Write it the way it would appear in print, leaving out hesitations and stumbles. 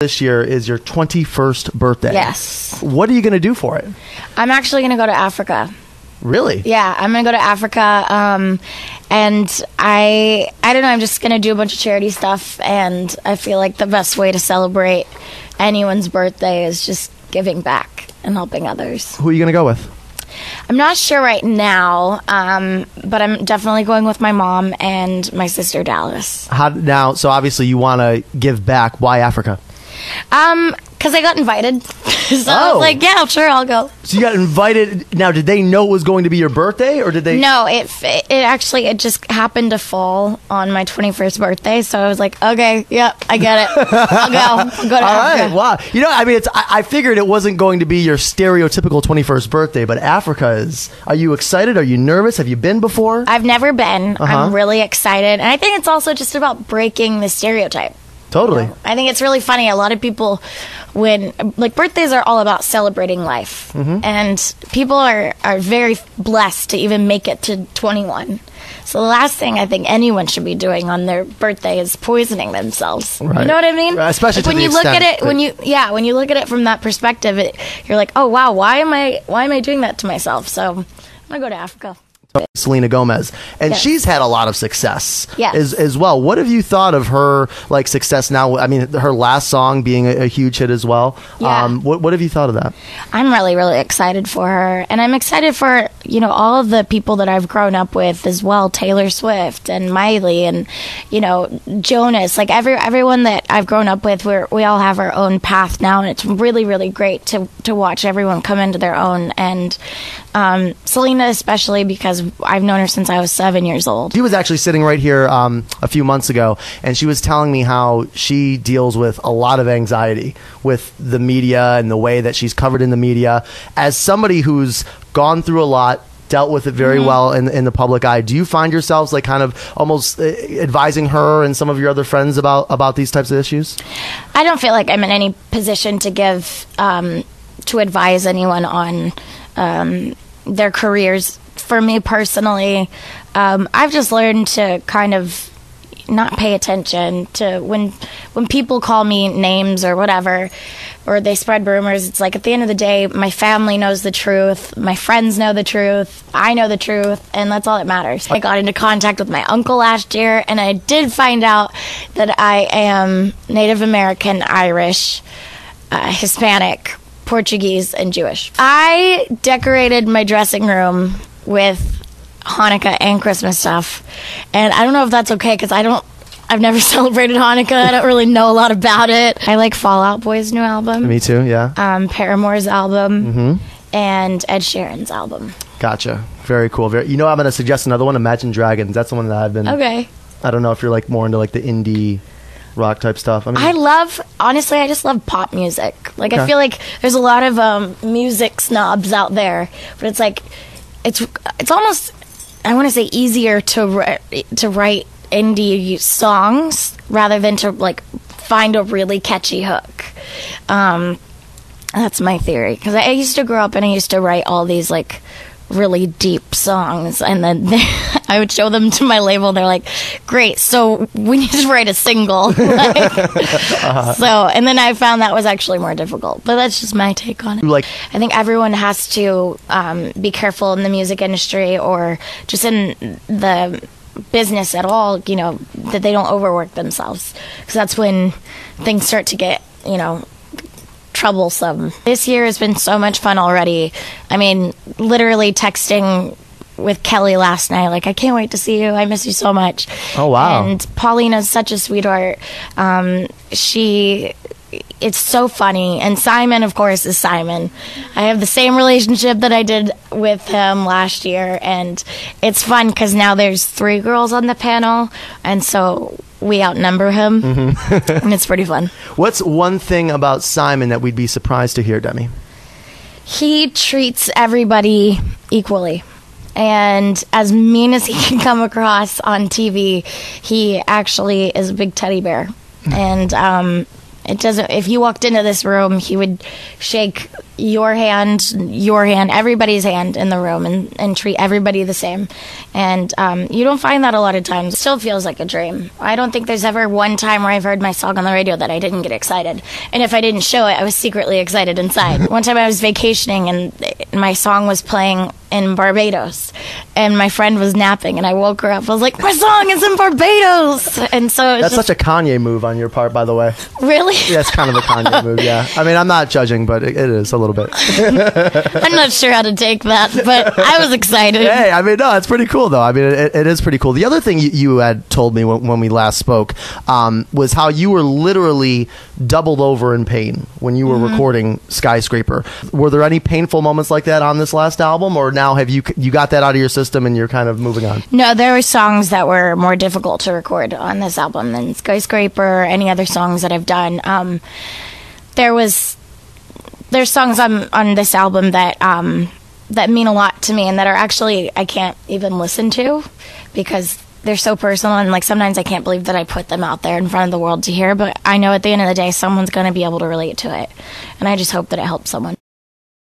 This year is your 21st birthday. Yes. What are you going to do for it? I'm actually going to go to Africa. Really? Yeah, I'm going to go to Africa. And I don't know, I'm just going to do a bunch of charity stuff. And I feel like the best way to celebrate anyone's birthday is just giving back and helping others. Who are you going to go with? I'm not sure right now, but I'm definitely going with my mom and my sister Dallas. So obviously you want to give back. Why Africa? Because I got invited. So I was like, yeah, sure, I'll go. So you got invited. Now, did they know it was going to be your birthday, or did they? No, it just happened to fall on my 21st birthday. So I was like, okay, yep, I get it. I'll go to All Africa. right, wow. You know, I mean, I figured it wasn't going to be your stereotypical 21st birthday, but Africa is. Are you excited? Are you nervous? Have you been before? I've never been. I'm really excited. And I think it's also just about breaking the stereotype. Totally. You know, I think it's really funny. A lot of people, birthdays are all about celebrating life. And people are very blessed to even make it to 21. So the last thing I think anyone should be doing on their birthday is poisoning themselves. Right. You know what I mean? Especially when you look at it, when you look at it from that perspective, you're like, oh wow, why am I doing that to myself? So I'm gonna go to Africa. Selena Gomez, and Yes. she's had a lot of success Yes. as well. What have you thought of her success now? I mean, her last song being a huge hit as well. Yeah. What have you thought of that? I'm really, really excited for her. And I'm excited for, all of the people that I've grown up with as well. Taylor Swift and Miley and, Jonas. Like everyone that I've grown up with, we all have our own path now. And it's really, really great to watch everyone come into their own. And Selena especially, because I've known her since I was 7 years old. She was actually sitting right here a few months ago, and she was telling me how she deals with a lot of anxiety with the media and the way that she's covered in the media. As somebody who's gone through a lot, dealt with it very well in the public eye, do you find yourselves kind of almost advising her and some of your other friends about these types of issues? I don't feel like I'm in any position to give to advise anyone on their careers. For me personally, I've just learned to kind of not pay attention to when people call me names or whatever, or they spread rumors. It's like, at the end of the day, my family knows the truth, my friends know the truth, I know the truth, and that's all that matters. I got into contact with my uncle last year, and I did find out that I am Native American, Irish, Hispanic, Portuguese, and Jewish. I decorated my dressing room with Hanukkah and Christmas stuff, and I don't know if that's okay because I've never celebrated Hanukkah. I don't really know a lot about it. I like Fall Out Boy's new album. Me too, yeah. Paramore's album, and Ed Sheeran's album. Gotcha. Very cool. I'm going to suggest another one, Imagine Dragons. That's the one that I've been... Okay. I don't know if you're more into the indie rock type stuff. Honestly, I just love pop music. I feel like there's a lot of music snobs out there, but it's almost, I want to say, easier to write indie songs rather than to find a really catchy hook. That's my theory, because I used to grow up and I used to write all these really deep songs, and then I would show them to my label. They're like, great, so we need to write a single. So, and then I found that was actually more difficult, but that's just my take on it. I think everyone has to be careful in the music industry, or just in the business at all, that they don't overwork themselves, because that's when things start to get, troublesome. This year has been so much fun already. I mean, literally texting with Kelly last night, I can't wait to see you, I miss you so much. Oh wow. And Paulina's such a sweetheart. It's so funny. And Simon, of course, is Simon. I have the same relationship that I did with him last year, and it's fun because now there's 3 girls on the panel, and so we outnumber him, and it's pretty fun. What's one thing about Simon that we'd be surprised to hear, Demi? He treats everybody equally. And as mean as he can come across on TV, he actually is a big teddy bear. And it doesn't. If you walked into this room, he would shake your hand, everybody's hand in the room, and treat everybody the same. And you don't find that a lot of times. It still feels like a dream. I don't think there's ever one time where I've heard my song on the radio that I didn't get excited. And if I didn't show it, I was secretly excited inside. One time I was vacationing and my song was playing in Barbados, and my friend was napping, and I woke her up. I was like, my song is in Barbados! And so that's such a Kanye move on your part, by the way. Really? Yeah, it's kind of a Kanye move, yeah. I mean, I'm not judging, but it is a little bit. I'm not sure how to take that, but I was excited. Hey, I mean, no, it's pretty cool, though. I mean, it is pretty cool. The other thing you had told me when we last spoke was how you were literally doubled over in pain when you were recording Skyscraper. Were there any painful moments like that on this last album, or now have you got that out of your system and you're kind of moving on? No, there were songs that were more difficult to record on this album than Skyscraper or any other songs that I've done. There's songs on this album that mean a lot to me and that are actually I can't even listen to because they're so personal, and like sometimes I can't believe that I put them out there in front of the world to hear, but I know at the end of the day someone's going to be able to relate to it, and I just hope that it helps someone.